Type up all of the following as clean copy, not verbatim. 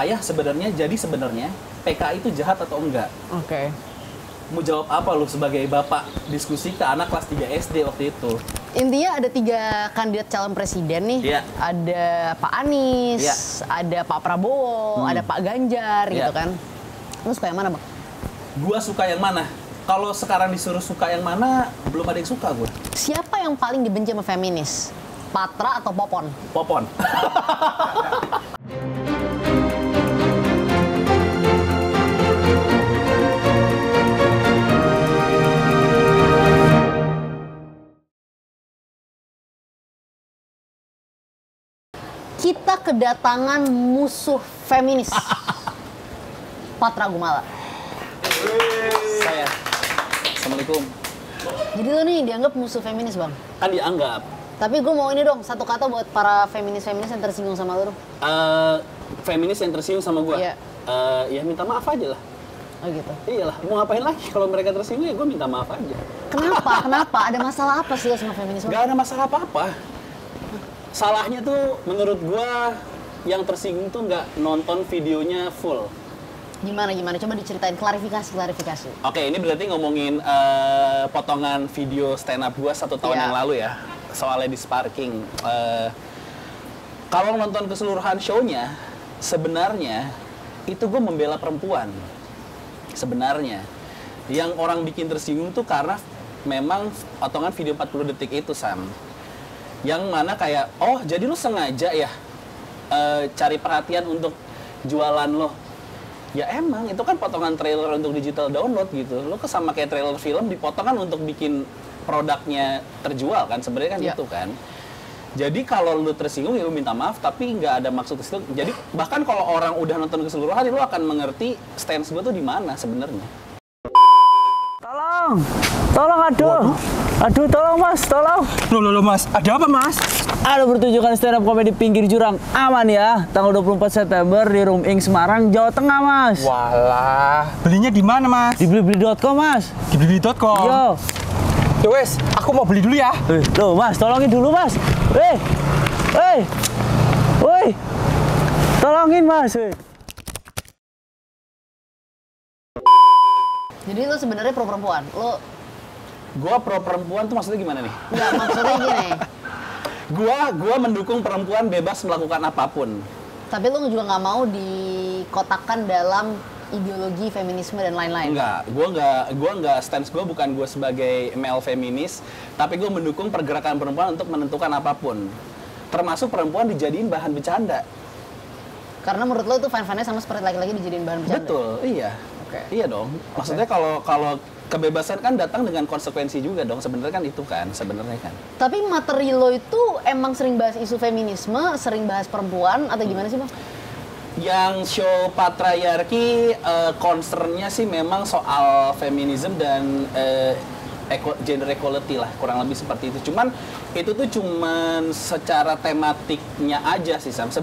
ayah sebenarnya PKI itu jahat atau enggak? Oke. Mau jawab apa lu sebagai bapak diskusi ke anak kelas 3 SD waktu itu? Intinya ada 3 kandidat calon presiden nih. Iya. Ada Pak Anies, Iya. ada Pak Prabowo, ada Pak Ganjar gitu Iya. kan. Lu suka yang mana, Bang? Gua suka yang mana? Kalau sekarang disuruh suka yang mana, belum ada yang suka gue. Siapa yang paling dibenci sama feminis? Patra atau Popon? Popon. Kita kedatangan musuh feminis. Patra Gumala. Saya. Assalamualaikum. Jadi lo nih dianggap musuh feminis, Bang? Kan dianggap. Tapi gue mau ini dong, satu kata buat para feminis-feminis yang tersinggung sama lo. Feminis yang tersinggung sama gue. Iya. Ya minta maaf aja lah. Oh gitu. Iyalah, mau ngapain lagi kalau mereka tersinggung ya gue minta maaf aja. Kenapa? Kenapa? Ada masalah apa sih lo sama feminis? Gak ada masalah apa-apa. Salahnya tuh menurut gua yang tersinggung tuh nggak nonton videonya full. Gimana? Coba diceritain, klarifikasi. Oke, ini berarti ngomongin potongan video stand up gua 1 tahun Iya. yang lalu ya, soal Ladies Parking. Kalau nonton keseluruhan show-nya, sebenarnya itu gua membela perempuan. Sebenarnya, yang orang bikin tersinggung tuh karena memang potongan video 40 detik itu, Sam. Yang mana kayak, oh jadi lu sengaja ya cari perhatian untuk jualan lo. Ya emang, itu kan potongan trailer untuk digital download gitu. Lo sama kayak trailer film dipotong kan untuk bikin produknya terjual kan, sebenarnya kan itu kan. Jadi kalau lu tersinggung ya lu minta maaf, tapi nggak ada maksud ke situ. Jadi bahkan kalau orang udah nonton keseluruhan, lu akan mengerti stance gue tuh di mana sebenarnya. Tolong, aduh, tolong mas, tolong. Loh mas, ada apa mas? Ada pertunjukan stand up comedy pinggir jurang, aman ya, tanggal 24 September di Room Ing Semarang, Jawa Tengah mas. Walah, belinya di mana mas? Di blibli.com mas. Di blibli.com. Yo. Ya wes, aku mau beli dulu ya. Loh mas, tolongin dulu mas. Woi, tolongin mas. Jadi lo sebenarnya pro perempuan. Gua pro perempuan tuh maksudnya gimana nih? Enggak, maksudnya gini. Gua mendukung perempuan bebas melakukan apapun. Tapi lo juga nggak mau dikotakkan dalam ideologi feminisme dan lain-lain. Enggak, gua nggak stance gua bukan gua sebagai male feminis, tapi gua mendukung pergerakan perempuan untuk menentukan apapun. Termasuk perempuan dijadiin bahan bercanda. Karena menurut lo itu fine-fine sama seperti laki-laki dijadiin bahan bercanda. Betul, iya. Oke. Iya dong. Maksudnya kalau kebebasan kan datang dengan konsekuensi juga dong. Sebenarnya kan itu kan, sebenarnya kan. Tapi materi lo itu emang sering bahas isu feminisme, sering bahas perempuan atau gimana sih, Bang? Yang show patriarki concernnya sih memang soal feminisme dan gender equality lah, kurang lebih seperti itu. Cuman itu tuh cuman secara tematiknya aja sih, Sam.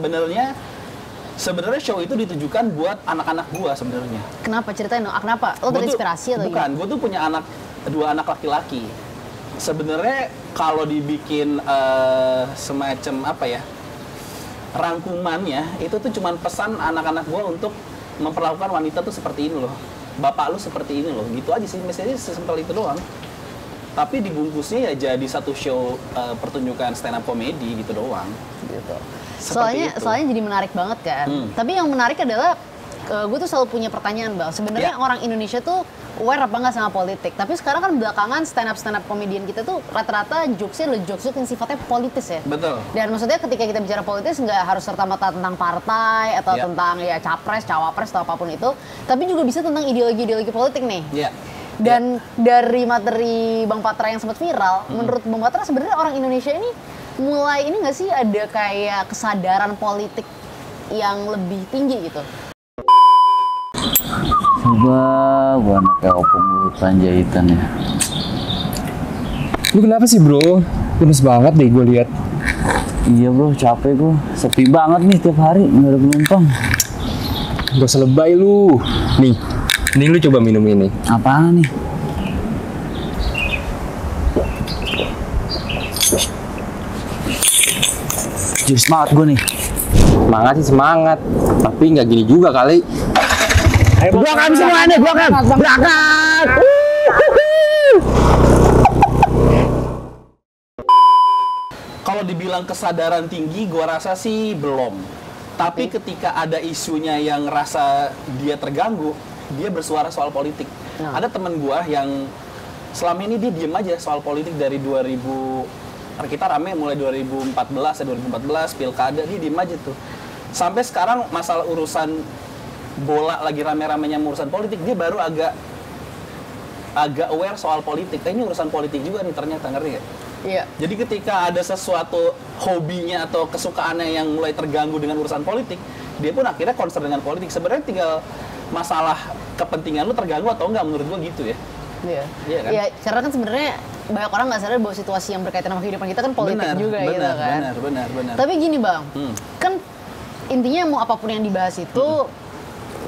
Sebenarnya show itu ditujukan buat anak-anak gua sebenarnya. Kenapa? Ceritain dong. Kenapa? Lo terinspirasi atau bukan, gua tuh punya 2 anak laki-laki. Sebenarnya kalau dibikin semacam apa ya, rangkumannya itu tuh cuman pesan anak-anak gua untuk memperlakukan wanita tuh seperti ini loh. Bapak lu seperti ini loh. Gitu aja sih, message-nya sesimpel itu doang. Tapi dibungkusnya ya jadi satu show pertunjukan stand up comedy gitu doang. Gitu. Soalnya jadi menarik banget kan. Tapi yang menarik adalah gue tuh selalu punya pertanyaan, Bang. Sebenarnya orang Indonesia tuh aware apa nggak sama politik? Tapi sekarang kan belakangan stand up komedian kita tuh rata-rata jokesnya yang sifatnya politis ya. Betul. Dan maksudnya ketika kita bicara politis nggak harus serta-merta tentang partai atau tentang ya capres, cawapres atau apapun itu, tapi juga bisa tentang ideologi politik nih. Iya. Dan dari materi Bang Patra yang sempat viral, menurut Bang Patra sebenarnya orang Indonesia ini mulai ini nggak sih ada kayak kesadaran politik yang lebih tinggi gitu? Coba gua anak kayak opung urutan jahitan ya. Lu kenapa sih bro? Lemes banget deh gue lihat. Iya bro, capek gua. Sepi banget nih tiap hari, nggak ada penumpang. Gak usah lebay lu. Nih, ini lu coba minum ini. Apaan nih? Jus banget gue nih. Semangat sih semangat, tapi nggak gini juga kali. Blokam semua nih, blokam. Berangkat. Kalau dibilang kesadaran tinggi, gua rasa sih belum. Tapi ketika ada isunya yang rasa dia terganggu, dia bersuara soal politik. Ada temen gua yang selama ini dia diem aja soal politik dari 2000, kita rame mulai 2014 pilkada, dia diem aja tuh. Sampai sekarang masalah urusan bola lagi rame-ramenya urusan politik, dia baru agak aware soal politik. Ini urusan politik juga nih ternyata, ngerti gak? Iya. Jadi ketika ada sesuatu hobinya atau kesukaannya yang mulai terganggu dengan urusan politik, dia pun akhirnya concern dengan politik. Sebenarnya tinggal masalah kepentingan lu terganggu atau enggak, menurut gua gitu ya. Iya. Iya kan? Iya, karena kan sebenarnya banyak orang nggak sadar bahwa situasi yang berkaitan sama kehidupan kita kan politik juga gitu kan. Benar. Tapi gini Bang, kan intinya mau apapun yang dibahas itu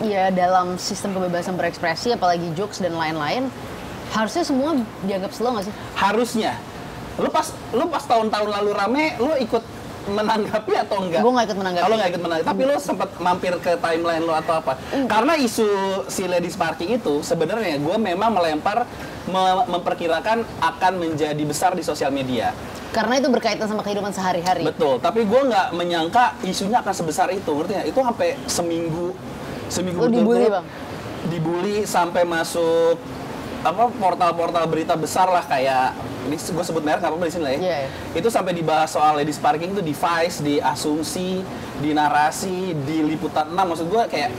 ya dalam sistem kebebasan berekspresi, apalagi jokes dan lain-lain, harusnya semua dianggap slow nggak sih? Harusnya. Lu pas tahun-tahun lalu rame, lu ikut menanggapi atau enggak? Gue nggak ikut menanggapi. Kalau nggak ikut menanggapi, tapi lu sempat mampir ke timeline lu atau apa? Karena isu si Ladies Parking itu sebenarnya gue memang memperkirakan akan menjadi besar di sosial media. Karena itu berkaitan sama kehidupan sehari-hari. Betul, tapi gue nggak menyangka isunya akan sebesar itu, ngerti nggak? Itu sampai seminggu Lu dibully Bang? Dibully sampai masuk apa portal-portal berita besar lah, kayak ini gue sebut merek nggak apa-apa di sini lah ya. Yeah. Itu sampai dibahas soal Ladies Parking itu di Vice, di Asumsi, di Narasi, di Liputan 6. Maksud gue kayak,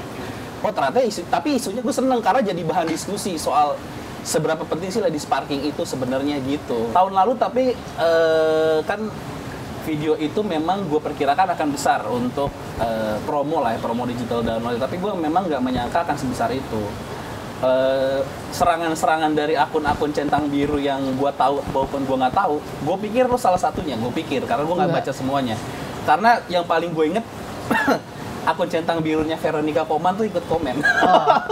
oh ternyata tapi isunya gue seneng karena jadi bahan diskusi soal seberapa penting sih Ladies Parking itu sebenarnya gitu. Tahun lalu tapi kan video itu memang gue perkirakan akan besar untuk promo lah ya, promo digital download. Tapi gue memang nggak menyangka akan sebesar itu. Serangan-serangan dari akun-akun centang biru yang gue tahu maupun gue nggak tahu, gue pikir lo salah satunya, karena gue nggak baca semuanya. Karena yang paling gue inget akun centang birunya Veronica Koman tuh ikut komen.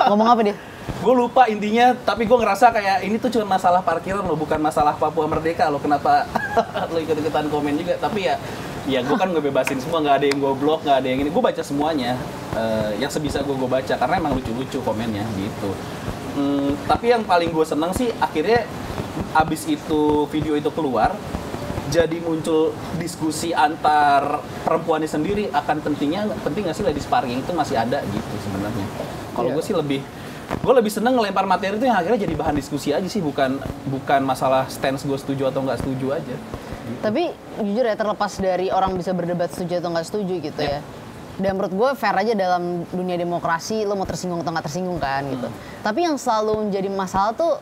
Ngomong apa dia? Gue lupa intinya, tapi gue ngerasa kayak ini tuh cuma masalah parkiran lo, bukan masalah Papua Merdeka lo. Kenapa lo ikut-ikutan komen juga? Tapi ya gue kan ngebebasin semua, nggak ada yang gue blok, nggak ada yang ini. Gue baca semuanya, yang sebisa gue baca karena emang lucu-lucu komennya gitu. Tapi yang paling gue seneng sih akhirnya abis itu video itu keluar, jadi muncul diskusi antar perempuannya sendiri akan penting nggak sih Ladies Parking itu masih ada gitu sebenarnya. Kalau gue sih gue lebih seneng ngelempar materi itu yang akhirnya jadi bahan diskusi aja sih, bukan masalah stance gue setuju atau nggak setuju aja. Tapi jujur ya, terlepas dari orang bisa berdebat setuju atau nggak setuju gitu ya. Dan menurut gue fair aja dalam dunia demokrasi, lo mau tersinggung atau nggak tersinggung kan gitu. Tapi yang selalu menjadi masalah tuh,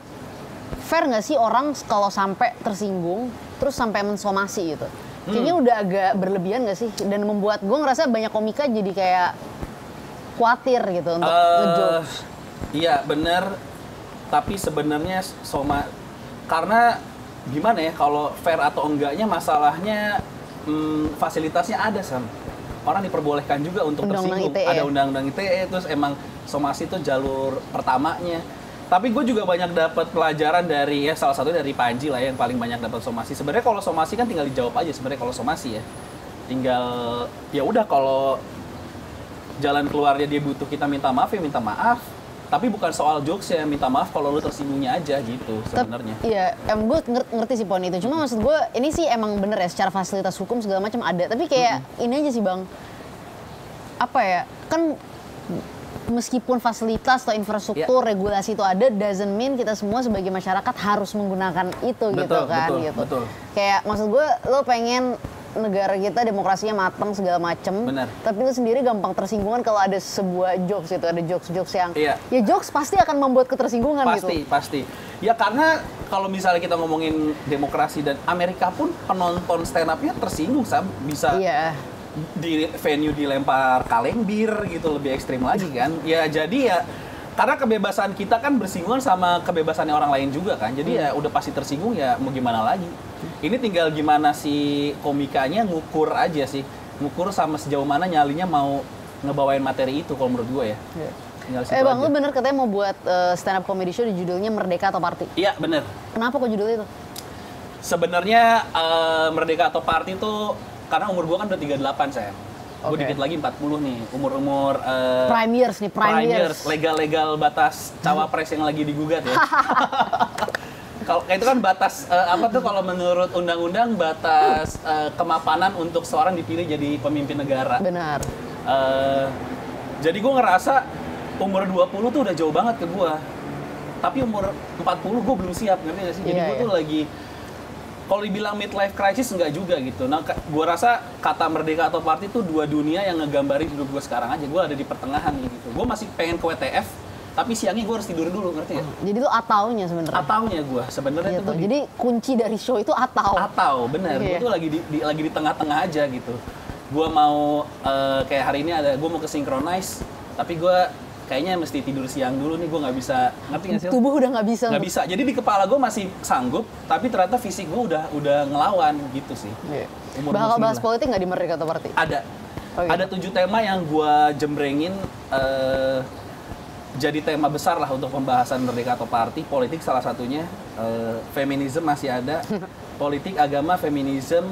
fair nggak sih orang kalau sampai tersinggung terus sampai mensomasi gitu. Kayaknya udah agak berlebihan nggak sih? Dan membuat gue ngerasa banyak komika jadi kayak khawatir gitu untuk ngejokes. Iya bener, tapi sebenarnya karena gimana ya, kalau fair atau enggaknya masalahnya fasilitasnya ada Sam. Orang diperbolehkan juga untuk tersinggung. Ada undang-undang ITE, terus emang somasi itu jalur pertamanya. Tapi gue juga banyak dapat pelajaran dari salah satunya dari Panji lah yang paling banyak dapat somasi. Sebenarnya kalau somasi kan tinggal dijawab aja sebenarnya kalau somasi ya. Tinggal ya udah, kalau jalan keluarnya dia butuh kita minta maaf ya minta maaf. Tapi bukan soal jokes ya, minta maaf kalau lu tersinggungnya aja gitu sebenarnya. Iya, gue ngerti sih poin itu. Cuma maksud gue ini sih emang bener ya, secara fasilitas hukum segala macam ada. Tapi kayak ini aja sih Bang, apa ya, kan meskipun fasilitas atau infrastruktur regulasi itu ada, doesn't mean kita semua sebagai masyarakat harus menggunakan itu gitu kan. Betul. Kayak maksud gue, lo pengen negara kita demokrasinya matang segala macem, tapi lu sendiri gampang tersinggungan kalau ada sebuah jokes itu, ada jokes yang ya jokes pasti akan membuat ketersinggungan pasti ya, karena kalau misalnya kita ngomongin demokrasi dan Amerika pun penonton stand up-nya tersinggung Sam, bisa di venue dilempar kaleng bir gitu, lebih ekstrim lagi kan. Ya jadi ya karena kebebasan kita kan bersinggungan sama kebebasannya orang lain juga kan, jadi ya udah pasti tersinggung, ya mau gimana lagi. Ini tinggal gimana si komikanya ngukur aja sih, ngukur sama sejauh mana nyalinya mau ngebawain materi itu kalau menurut gue ya. Bang, lu bener katanya mau buat stand up comedy show di judulnya Merdeka atau Party? Iya bener. Kenapa kok judulnya itu? Sebenarnya Merdeka atau Party itu karena umur gue kan udah 38 saya. Gue Oke. dikit lagi 40 nih, umur-umur Prime years nih, prime years. legal batas cawapres yang lagi digugat ya. Kalau itu kan batas apa tuh kalau menurut undang-undang batas kemapanan untuk seorang dipilih jadi pemimpin negara. Benar. Jadi gue ngerasa umur 20 tuh udah jauh banget ke gue. Tapi umur 40 gue belum siap, ngerti gak sih? Jadi Iya, gue tuh lagi, kalau dibilang midlife crisis enggak juga gitu. Nah, gue rasa kata merdeka atau party itu dua dunia yang ngegambarin hidup gue sekarang aja. Gue ada di pertengahan gitu. Gue masih pengen ke WTF, tapi siangnya gue harus tidur dulu, ngerti gak? Jadi itu ataunya sebenarnya. Ataunya gue, sebenarnya Gitu. itu gue Jadi kunci dari show itu atau. atau bener, gue Iya. tuh lagi di tengah-tengah aja gitu. Gue mau kayak hari ini gue mau ke synchronize, tapi gue kayaknya mesti tidur siang dulu nih, gue nggak bisa, ngerti nggak sih? Tubuh udah nggak bisa. Nggak bisa. Jadi di kepala gue masih sanggup, tapi ternyata fisik gue udah ngelawan gitu sih. Iya. Umur Bakal 29. bahas politik nggak di Merdeka atau Party? Ada. Oke. Ada 7 tema yang gue jembrengin jadi tema besar lah untuk pembahasan Merdeka atau Party. Politik salah satunya, feminisme masih ada, politik, agama, feminisme,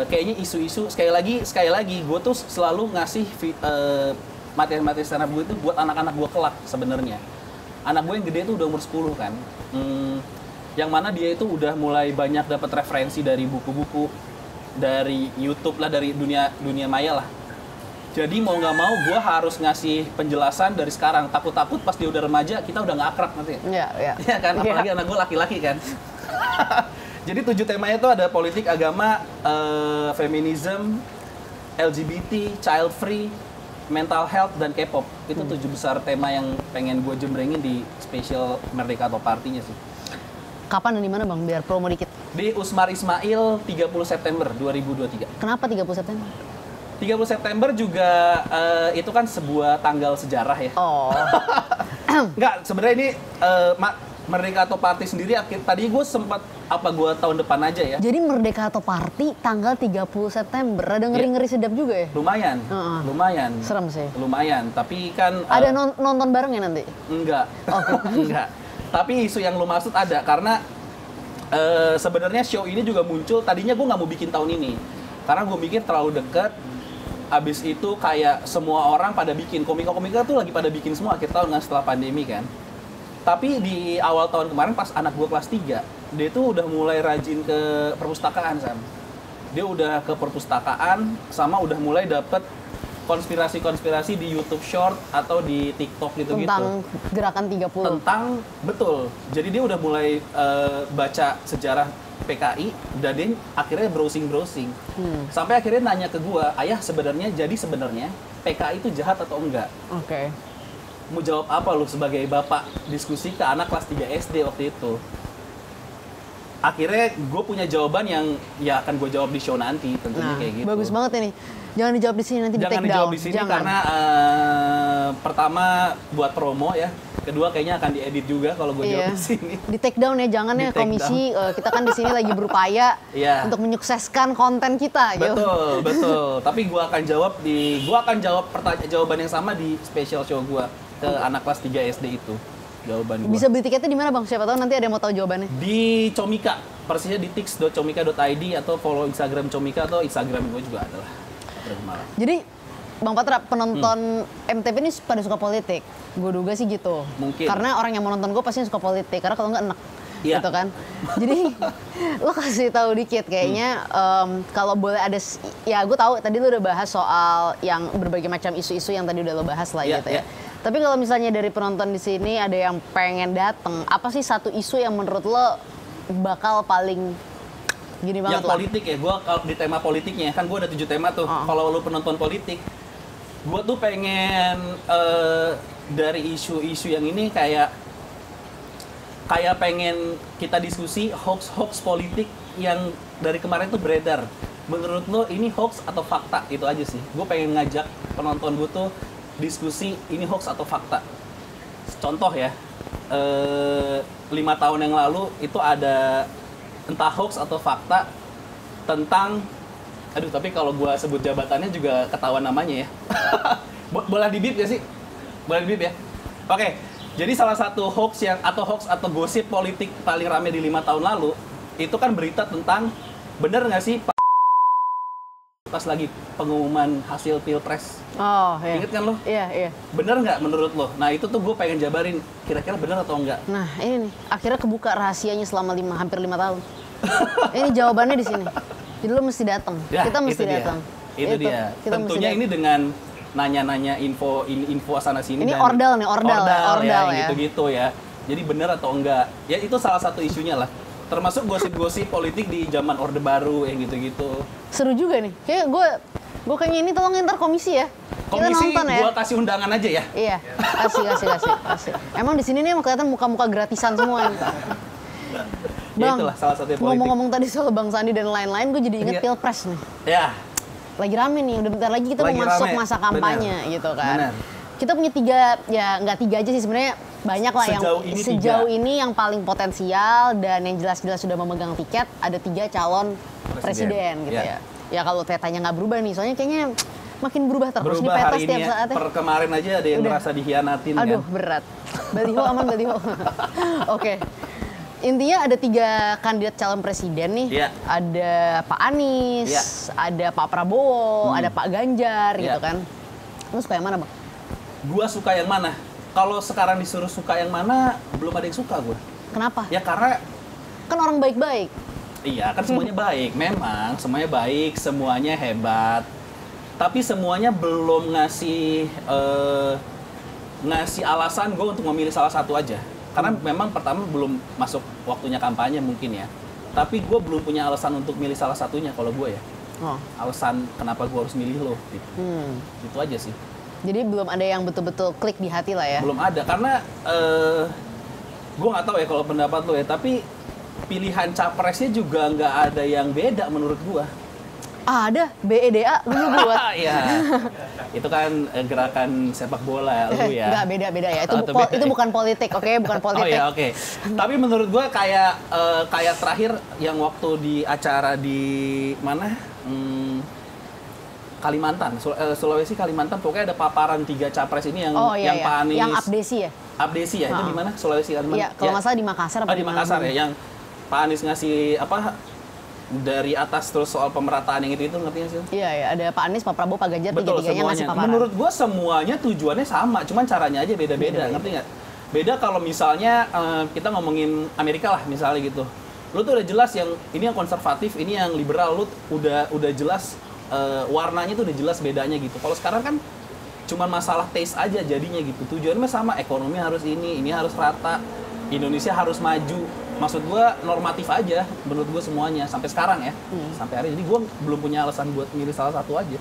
kayaknya isu-isu. Sekali lagi, gue tuh selalu ngasih materi-materi stand up gue itu buat anak-anak gue kelak sebenarnya. Anak gue yang gede tuh udah umur 10 kan. Yang mana dia itu udah mulai banyak dapat referensi dari buku-buku, dari YouTube lah, dari dunia maya lah. Jadi mau nggak mau gue harus ngasih penjelasan dari sekarang. Takut-takut pas dia udah remaja kita udah nggak akrab nanti. Iya, iya. Iya kan, apalagi anak gue laki-laki kan. Jadi 7 temanya itu ada politik, agama, feminisme, LGBT, child free, mental health, dan K-pop. Itu 7 besar tema yang pengen gue jembrengin di spesial Merdeka atau Partinya sih. Kapan dan di mana Bang? Biar promo dikit. Di Usmar Ismail 30 September 2023. Kenapa 30 September? 30 September juga itu kan sebuah tanggal sejarah ya. Oh. Enggak, sebenarnya ini Merdeka atau Party sendiri tadi gue sempat gue tahun depan aja ya. Jadi Merdeka atau Party tanggal 30 September. Ada ngeri-ngeri sedap juga ya? Lumayan, Heeh. lumayan. Serem sih. Lumayan, tapi kan Ada nonton bareng ya nanti? enggak. Enggak. Tapi isu yang lu maksud ada karena sebenarnya show ini juga muncul tadinya gue nggak mau bikin tahun ini. Karena gue mikir terlalu deket. Abis itu kayak semua orang pada bikin komika-komika tuh lagi pada bikin semua akhir tahun kan setelah pandemi kan. Tapi di awal tahun kemarin pas anak gue kelas 3, dia tuh udah mulai rajin ke perpustakaan, Sam. Dia udah ke perpustakaan sama udah mulai dapet konspirasi-konspirasi di YouTube Short atau di TikTok gitu-gitu. Tentang gerakan 30. Tentang, betul. Jadi dia udah mulai baca sejarah PKI dan dia akhirnya browsing-browsing. Sampai akhirnya nanya ke gua, "Ayah, sebenarnya PKI itu jahat atau enggak?" Oke. Mau jawab apa lu sebagai bapak diskusi ke anak kelas 3 SD waktu itu? Akhirnya gue punya jawaban yang ya akan gue jawab di show nanti tentunya Nah, kayak gitu. bagus banget ini. Jangan dijawab di sini, nanti di Jangan take dijawab down. di sini Jangan. karena pertama buat promo ya. Kedua kayaknya akan diedit juga kalau gue jawab Iya. di sini. Di take down ya, jangan Di ya take komisi. Kita kan di sini lagi berupaya Iya. untuk menyukseskan konten kita. Yo. Betul. Tapi gue akan jawab jawaban yang sama di special show gue ke anak kelas 3 SD itu. Jawaban gue. Bisa beli tiketnya di mana Bang? Siapa tahu nanti ada yang mau tahu jawabannya. Di Comika, persisnya di tix.comika.id atau follow Instagram Comika atau Instagram gue juga ada lah. Jadi Bang Patra, penonton MTV ini pada suka politik. Gue duga sih gitu. Mungkin. Karena orang yang mau nonton gue pasti suka politik. Karena kalau nggak enak. Iya. Gitu kan. Jadi lo kasih tahu dikit kayaknya kalau boleh ada ya gue tahu tadi lo udah bahas soal yang berbagai macam isu-isu yang tadi udah lo bahas lah Iya, gitu ya. iya. Tapi kalau misalnya dari penonton di sini ada yang pengen dateng, apa sih satu isu yang menurut lo bakal paling gini banget Yang lah? politik ya, gue kalau di tema politiknya kan gue ada 7 tema tuh. Kalau lu penonton politik, gue tuh pengen dari isu-isu yang ini kayak pengen kita diskusi hoax politik yang dari kemarin tuh beredar. Menurut lo ini hoax atau fakta? Itu aja sih. Gue pengen ngajak penonton gue tuh diskusi ini hoax atau fakta. Contoh ya, 5 tahun yang lalu itu ada entah hoax atau fakta tentang, aduh tapi kalau gua sebut jabatannya juga ketahuan namanya ya. Boleh di-beep gak sih? Boleh di-beep ya? Oke, jadi salah satu hoax atau gosip politik paling rame di 5 tahun lalu itu kan berita tentang bener nggak sih pas lagi pengumuman hasil pilpres. Oh, iya. Ingat kan lo? Iya, iya. Bener nggak menurut lo? Nah itu tuh gue pengen jabarin, kira-kira bener atau enggak? Nah, ini nih, akhirnya kebuka rahasianya selama hampir 5 tahun. Ini jawabannya di sini. Jadi lo mesti datang. Ya, Kita mesti itu dia. datang. Itu dia. Kita mesti Tentunya datang. ini dengan nanya-nanya info sana sini. Ini dan ordal nih, ordal ya. Gitu-gitu ya. Jadi bener atau enggak? Ya itu salah satu isunya lah. Termasuk gosip-gosip politik di zaman Orde Baru yang gitu-gitu. Seru juga nih. Kayak gue kayaknya ini tolong ntar komisi ya. Kita Komisi nonton ya. gua kasih undangan aja ya. Iya, kasih. Emang di sini nih kelihatan muka-muka gratisan semua nih. Ya itulah salah satunya politik. Ngomong-ngomong tadi soal Bang Sandi dan lain-lain, gue jadi inget Iya. Pilpres nih. Ya, Lagi rame nih, udah bentar lagi kita Lagi mau masuk rame, masa kampanye gitu kan. Bener. Kita punya 3, ya nggak 3 aja sih sebenarnya, banyak lah Sejauh yang ini yang paling potensial dan yang jelas-jelas sudah memegang tiket, ada 3 calon presiden gitu Ya. ya. Ya kalau petanya nggak berubah nih, soalnya kayaknya makin berubah terus berubah di peta hari ini setiap ya. saat ya. Per kemarin aja ada yang Udah. merasa dikhianatin Aduh, kan. berat. Baliho aman, baliho. Oke. Intinya ada 3 kandidat calon presiden nih. Iya. Ada Pak Anies, Iya. ada Pak Prabowo, ada Pak Ganjar Iya. gitu kan. Lu suka yang mana, Bang? Gua suka yang mana? Kalau sekarang disuruh suka yang mana, belum ada yang suka gua. Kenapa? Ya karena Kan orang baik-baik. iya kan semuanya baik. Memang semuanya baik, semuanya hebat. Tapi semuanya belum ngasih alasan gue untuk memilih salah satu aja. Karena memang pertama belum masuk waktunya kampanye mungkin ya. Tapi gue belum punya alasan untuk milih salah satunya kalau gue ya. Oh. Alasan kenapa gue harus milih lo gitu. Itu aja sih. Jadi belum ada yang betul-betul klik di hati lah ya. Belum ada karena gue nggak tahu ya kalau pendapat lo ya. Tapi pilihan capresnya juga nggak ada yang beda menurut gue. Ada BEDA dulu buat. Iya. Itu kan gerakan sepak bola lu ya. Enggak, beda-beda ya. Itu Oh, itu beda. itu bukan politik, oke? Bukan Oh politik. ya oke. Tapi menurut gua kayak terakhir yang waktu di acara di mana? Kalimantan, Sulawesi Kalimantan, pokoknya ada paparan 3 capres ini yang Oh iya, yang iya. Pak Anies. Yang Abdesi ya? Abdesi ya, itu di mana? Sulawesi Kalimantan. Iya, kalau nggak salah di Makassar apa di Makassar ya, yang Pak Anies ngasih apa dari atas terus soal pemerataan yang itu ngerti nggak sih? Iya, ya. Ada Pak Anies, Pak Prabowo, Pak Ganjar, Betul, tiga-tiganya ngasih semuanya. paparan. Menurut gua semuanya tujuannya sama, cuman caranya aja beda-beda, ngerti nggak? Beda kalau misalnya kita ngomongin Amerika lah misalnya gitu. Lu tuh udah jelas yang ini yang konservatif, ini yang liberal, lu udah jelas warnanya tuh udah jelas bedanya gitu. Kalau sekarang kan cuman masalah taste aja jadinya gitu. Tujuannya sama, ekonomi harus ini harus rata, Indonesia harus maju. Maksud gue normatif aja menurut gue semuanya sampai sekarang ya, sampai hari ini gue belum punya alasan buat milih salah satu aja.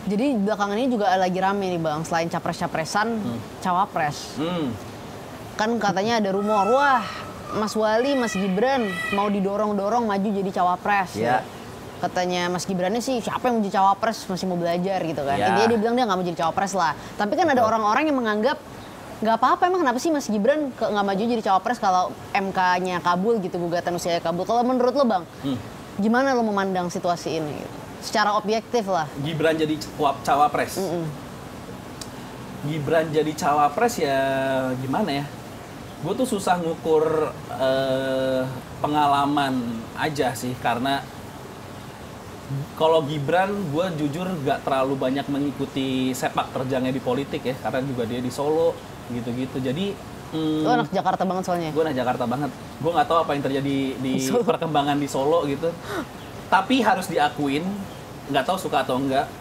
Jadi belakangan ini juga lagi rame nih Bang, selain capres-capresan, cawapres. Kan katanya ada rumor, wah Mas Wali, Mas Gibran mau didorong-dorong maju jadi cawapres. Iya. Katanya Mas Gibrannya sih siapa yang mau jadi cawapres, masih mau belajar gitu kan. Iya. Intinya dia bilang dia nggak mau jadi cawapres lah. Tapi kan ada orang-orang yang menganggap nggak apa-apa, emang kenapa sih Mas Gibran nggak maju jadi cawapres kalau MK-nya kabul gitu, gugatan usianya kabul. Kalau menurut lo Bang, gimana lo memandang situasi ini? Gitu? Secara objektif lah. Gibran jadi cawapres. Gibran jadi cawapres ya gimana ya? Gue tuh susah ngukur pengalaman aja sih, karena kalau Gibran, gue jujur gak terlalu banyak mengikuti sepak terjangnya di politik ya, karena juga dia di Solo gitu-gitu. Jadi Lo anak Jakarta banget soalnya. gue anak Jakarta banget. Gue nggak tahu apa yang terjadi di perkembangan di Solo gitu. Tapi harus diakuin, nggak tahu suka atau enggak.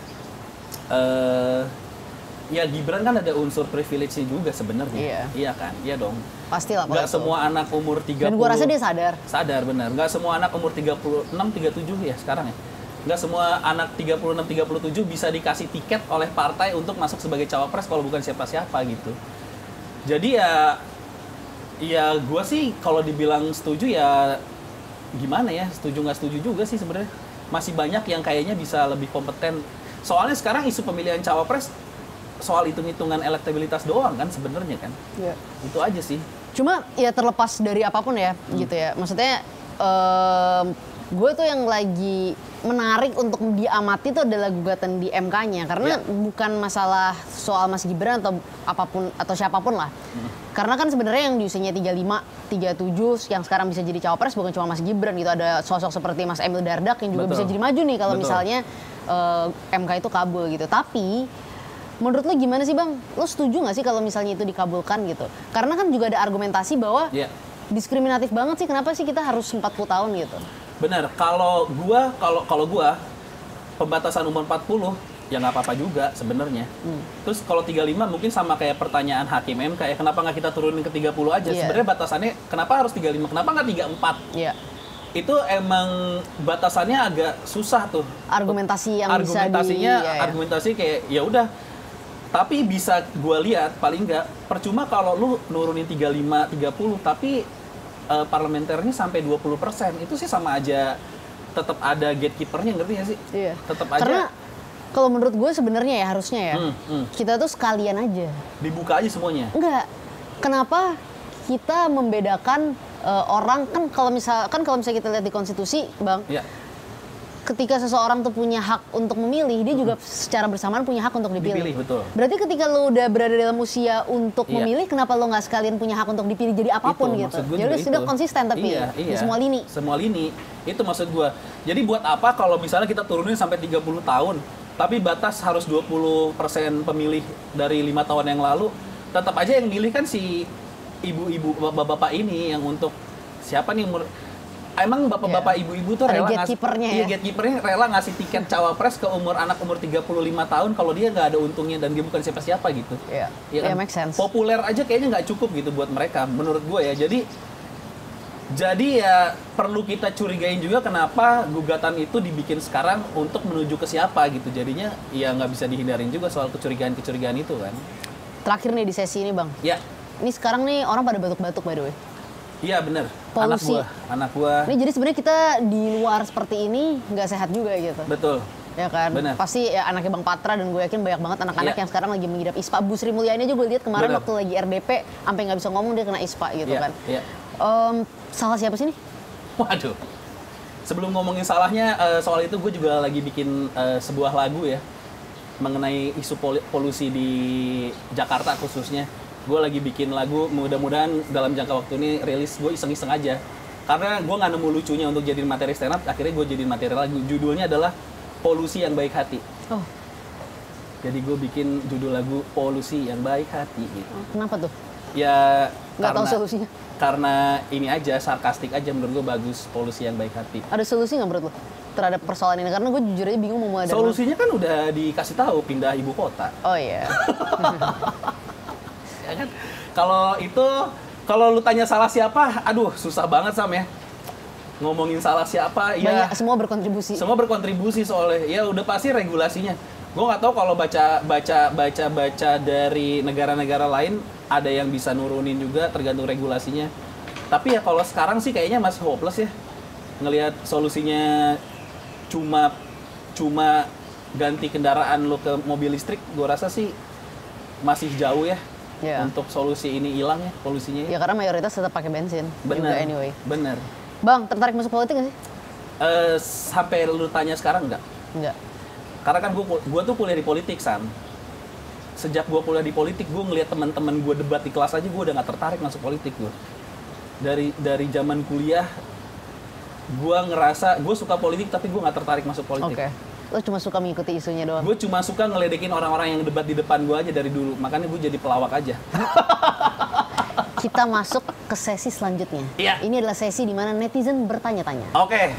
Ya Gibran kan ada unsur privilege-nya juga sebenarnya. Iya. Iya kan, iya dong. Pastilah. Nggak semua anak umur 30. Dan gue rasa dia sadar. Sadar benar. Nggak semua anak umur 36, 37 ya sekarang ya. Nggak semua anak 36, 37 bisa dikasih tiket oleh partai untuk masuk sebagai cawapres kalau bukan siapa-siapa gitu. Jadi ya gue sih kalau dibilang setuju ya gimana ya, setuju nggak setuju juga sih sebenarnya. Masih banyak yang kayaknya bisa lebih kompeten. Soalnya sekarang isu pemilihan cawapres soal hitung-hitungan elektabilitas doang kan sebenarnya kan. Iya. Itu aja sih. Cuma ya terlepas dari apapun ya gitu ya. Maksudnya gue tuh yang lagi menarik untuk diamati tuh adalah gugatan di MK-nya, karena bukan masalah soal Mas Gibran atau apapun atau siapapun lah. Karena kan sebenarnya yang di usianya 35, 37 yang sekarang bisa jadi cawapres bukan cuma Mas Gibran gitu, ada sosok seperti Mas Emil Dardak yang juga Betul. bisa jadi maju nih kalau Betul. misalnya MK itu kabul gitu. Tapi menurut lo gimana sih Bang? Lo setuju nggak sih kalau misalnya itu dikabulkan gitu? Karena kan juga ada argumentasi bahwa diskriminatif banget sih, kenapa sih kita harus 40 tahun gitu? Benar, kalau gua pembatasan umur 40 ya nggak apa-apa juga sebenarnya. Terus kalau 35 mungkin sama kayak pertanyaan hakim MK ya, kenapa nggak kita turunin ke 30 aja? Sebenarnya batasannya kenapa harus 35? Kenapa nggak 34? Iya. Itu emang batasannya agak susah tuh. Argumentasi yang argumentasi kayak ya udah. Tapi bisa gua lihat paling nggak percuma kalau lu nurunin 35, 30 tapi parlementernya sampai 20%. Itu sih sama aja tetap ada gatekeepernya, ngerti nggak sih? Iya. Tetap aja. Karena kalau menurut gue sebenarnya ya harusnya ya kita tuh sekalian aja. Dibuka aja semuanya. Enggak. Kenapa kita membedakan orang kan kalau misalnya kita lihat di konstitusi, Bang. Iya. Ketika seseorang tuh punya hak untuk memilih, dia juga secara bersamaan punya hak untuk dipilih. Dipilih, betul. Berarti ketika lo udah berada dalam usia untuk memilih, kenapa lo nggak sekalian punya hak untuk dipilih jadi apapun itu, gitu? Jadi sudah konsisten tapi di semua lini. Semua lini. Itu maksud gua. Jadi buat apa kalau misalnya kita turunin sampai 30 tahun, tapi batas harus 20% pemilih dari 5 tahun yang lalu, tetap aja yang milih kan si ibu-ibu, bapak-bapak ini yang untuk siapa nih umur. Emang bapak-bapak ibu-ibu tuh rela gatekeepernya rela ngasih tiket cawapres ke anak umur 35 tahun kalau dia nggak ada untungnya dan dia bukan siapa-siapa gitu. Iya. Ya kan? Make sense. Populer aja kayaknya nggak cukup gitu buat mereka menurut gue ya. Jadi ya perlu kita curigain juga kenapa gugatan itu dibikin sekarang untuk menuju ke siapa gitu. Jadinya ya nggak bisa dihindarin juga soal kecurigaan itu kan. Terakhir nih di sesi ini Bang. Ya. Ini sekarang nih orang pada batuk-batuk by the way. Iya bener, Polusi. anak gua. Ini jadi sebenarnya kita di luar seperti ini nggak sehat juga gitu. Betul. Ya kan, Bener. pasti ya anaknya Bang Patra dan gue yakin banyak banget anak-anak yang sekarang lagi mengidap ISPA. Bu Sri Mulyani aja gue lihat kemarin waktu lagi RDP sampai nggak bisa ngomong dia kena ISPA gitu kan. Iya. Salah siapa sih nih? Waduh. Sebelum ngomongin salahnya soal itu gue juga lagi bikin sebuah lagu ya mengenai isu polusi di Jakarta khususnya. Gue lagi bikin lagu, mudah-mudahan dalam jangka waktu ini rilis. Gue iseng-iseng aja karena gue nggak nemu lucunya untuk jadiin materi stand up, akhirnya gue jadiin materi lagu. Judulnya adalah Polusi yang Baik Hati. Oh. Jadi gue bikin judul lagu Polusi yang Baik Hati gitu. Kenapa tuh? Ya nggak tahu solusinya. Karena ini aja, sarkastik aja menurut gue bagus, Polusi yang Baik Hati. Ada solusi nggak menurut lo terhadap persoalan ini? Karena gue jujur aja bingung mau mulai dari mana. Solusinya kan udah dikasih tahu, pindah ibu kota. Oh iya. Ya kan? Kalau lu tanya salah siapa, aduh susah banget Sam ya. Ngomongin salah siapa, banyak, ya semua berkontribusi. Semua berkontribusi soalnya. Ya udah pasti regulasinya. Gue nggak tahu kalau baca dari negara-negara lain ada yang bisa nurunin juga tergantung regulasinya. Tapi ya kalau sekarang sih kayaknya masih hopeless ya. Ngelihat solusinya cuma ganti kendaraan lo ke mobil listrik, gue rasa sih masih jauh ya. Yeah. Untuk solusi ini hilang ya polusinya. Ya karena mayoritas tetap pakai bensin. Bener. Juga anyway. Bener. Bang, tertarik masuk politik nggak sih? Sampai lu tanya sekarang enggak? Enggak. Karena kan gue tuh kuliah di politik, Sam. Sejak gue kuliah di politik, gue ngeliat teman-teman gue debat di kelas aja, gue udah nggak tertarik masuk politik gue. Dari zaman kuliah, gue ngerasa gue suka politik tapi gue nggak tertarik masuk politik. Oke. Lo cuma suka mengikuti isunya doang? Gue cuma suka ngeledekin orang-orang yang debat di depan gue aja dari dulu. Makanya gue jadi pelawak aja. Kita masuk ke sesi selanjutnya. Iya. Ini adalah sesi di mana netizen bertanya-tanya. Oke.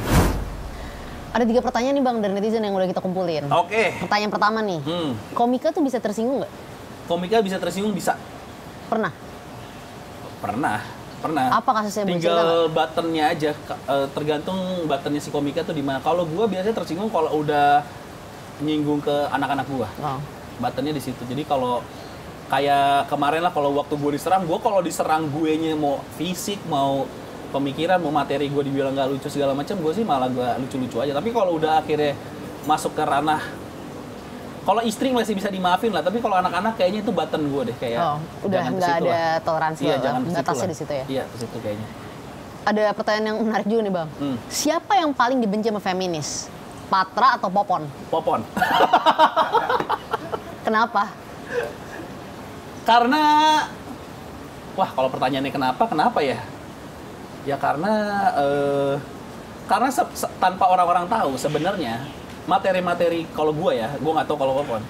Ada 3 pertanyaan nih Bang dari netizen yang udah kita kumpulin. Oke. Pertanyaan pertama nih. Komika tuh bisa tersinggung nggak? Komika bisa tersinggung? Bisa. Pernah? Pernah. Apa kasusnya? Tinggal buttonnya aja, tergantung buttonnya si komika tuh di mana. Kalau gue biasanya tersinggung kalau udah nyinggung ke anak-anak gue. Oh. Buttonnya di situ. Jadi kalau kayak kemarin lah, kalau waktu gue diserang, kalau diserang guenya mau fisik, mau pemikiran, mau materi gue dibilang nggak lucu segala macam, gue sih malah gue lucu-lucu aja. Tapi kalau udah akhirnya masuk ke ranah, kalau istri masih bisa dimaafin lah, tapi kalau anak-anak kayaknya itu button gue deh kayak. Udah nggak ada toleransi iya, lah, batasnya di situ ya. Iya, di situ kayaknya. Ada pertanyaan yang menarik juga nih Bang. Siapa yang paling dibenci sama feminis? Patra atau Popon? Popon. Kenapa? Karena, wah kalau pertanyaannya kenapa ya? Ya karena tanpa orang-orang tahu sebenarnya materi-materi kalau gue nggak tahu kalau Popon.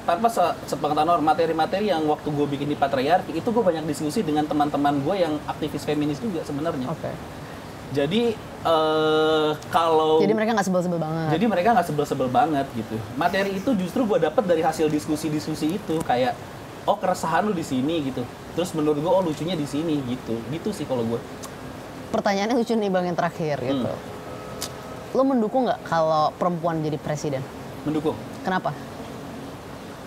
Tanpa sepengetahuan materi-materi yang waktu gue bikin di Patriarki itu gue banyak diskusi dengan teman-teman gue yang aktivis feminis juga sebenarnya. Oke. Jadi kalau Jadi mereka nggak sebel-sebel banget. jadi mereka nggak sebel-sebel banget gitu. Materi itu justru gue dapet dari hasil diskusi-diskusi itu, kayak oh keresahan lu di sini gitu. Terus menurut gue oh lucunya di sini gitu. Gitu sih kalau gue. Pertanyaannya lucu nih Bang yang terakhir gitu. Lo mendukung nggak kalau perempuan jadi presiden? Mendukung. Kenapa?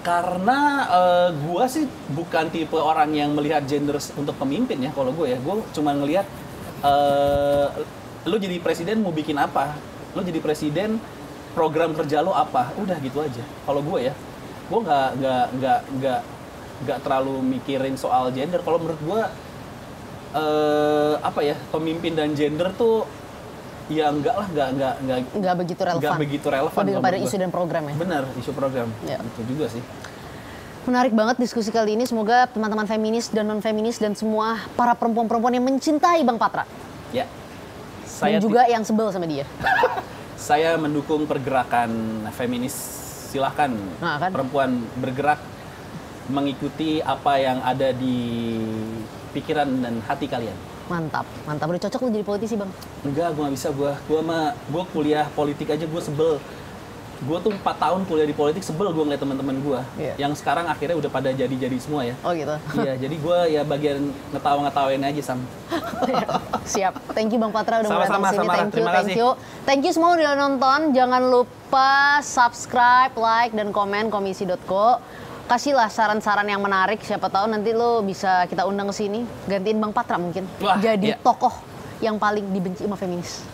Karena gue sih bukan tipe orang yang melihat gender untuk pemimpin ya kalau gue ya. Gue cuma ngelihat lo jadi presiden mau bikin apa? Lo jadi presiden program kerja lo apa? Udah gitu aja. Kalau gue ya, gue nggak terlalu mikirin soal gender. Kalau menurut gue pemimpin dan gender tuh ya nggak Begitu relevan. nggak begitu relevan. Lebih kalau pada menurut isu gua. dan program ya. Benar, isu program. Ya. Itu juga sih. Menarik banget diskusi kali ini. Semoga teman-teman feminis dan non feminis dan semua para perempuan-perempuan yang mencintai Bang Patra Ya. dan juga yang sebel sama dia. Saya mendukung pergerakan feminis. Silahkan Nah, kan? perempuan bergerak mengikuti apa yang ada di pikiran dan hati kalian. Mantap, mantap. Udah cocok lu jadi politisi Bang. Enggak, gue nggak bisa. Gue kuliah politik aja gue sebel. Gue tuh 4 tahun kuliah di politik sebel gue ngeliat teman-teman gue. Iya. Yang sekarang akhirnya udah pada jadi semua ya. Oh gitu. Iya, jadi gue ya bagian ngetawain aja Sam. Siap. Thank you Bang Patra udah mau datang Sama-sama, sini. sama. Thank you, Terima thank kasih. you. Thank you semua udah nonton. Jangan lupa subscribe, like, dan komen komisi.co. Kasihlah saran-saran yang menarik. Siapa tahu nanti lo bisa kita undang ke sini. Gantiin Bang Patra mungkin. Wah, jadi iya. tokoh yang paling dibenci sama feminis.